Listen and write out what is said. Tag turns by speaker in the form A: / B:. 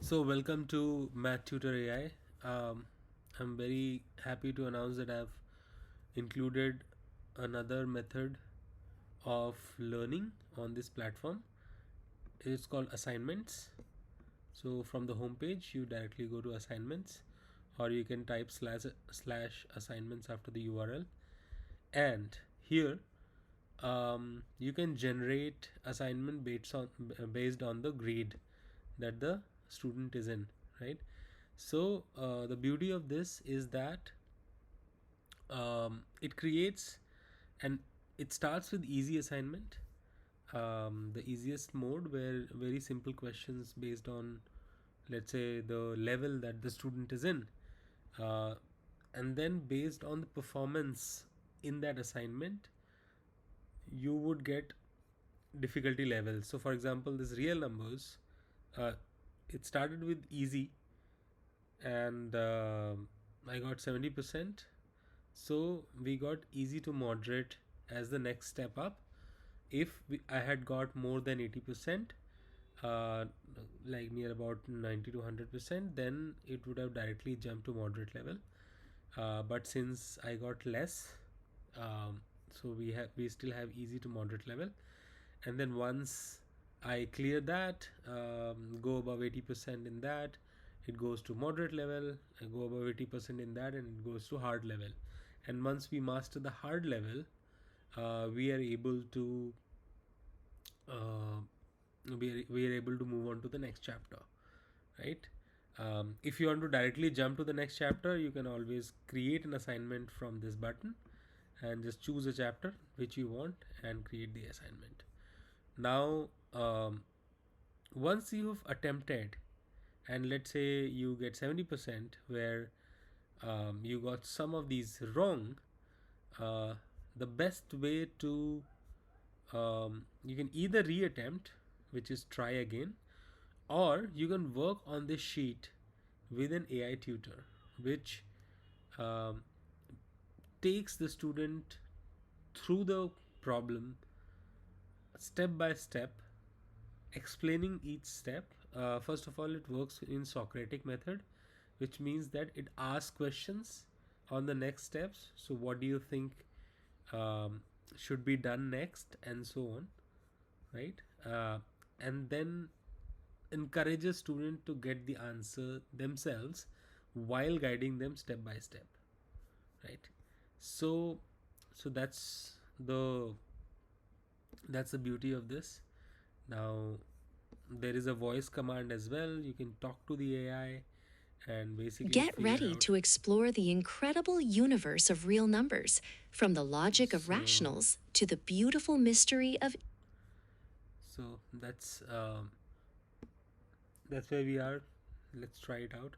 A: So, welcome to Math Tutor AI. I'm very happy to announce that I've included another method of learning on this platform. It's called assignments. So, from the homepage, you directly go to assignments, or you can type slash assignments after the URL. And here, you can generate assignment based on the grade that the student is in, right? So the beauty of this is that it creates, and it starts with easy assignment, the easiest mode where very simple questions based on, let's say, the level that the student is in, uh, and then based on the performance in that assignment you would get difficulty levels. So for example, this real numbers, uh, it started with easy, and I got 70%. So we got easy to moderate as the next step up. If I had got more than 80%, uh, like near about 90 to 100%, then it would have directly jumped to moderate level. But since I got less, so we still have easy to moderate level. And then once I clear that, go above 80% in that, it goes to moderate level. I go above 80% in that, and it goes to hard level. And once we master the hard level, we are able to uh, we are able to move on to the next chapter, right? If you want to directly jump to the next chapter, you can always create an assignment from this button and just choose a chapter which you want and create the assignment. Now, once you've attempted, and let's say you get 70%, where you got some of these wrong, uh, the best way to you can either reattempt, which is try again, or you can work on this sheet with an AI tutor, which um, takes the student through the problem step by step, explaining each step. First of all, it works in Socratic method, which means that it asks questions on the next steps. So, what do you think should be done next, and so on, right? And then encourages student to get the answer themselves while guiding them step by step, right? So, so that's the beauty of this. Now, there is a voice command as well. You can talk to the AI and basically
B: Get
A: figure
B: ready
A: out.
B: to explore the incredible universe of real numbers, from the logic of
A: So,
B: rationals to the beautiful mystery of
A: so that's where we are. Let's try it out.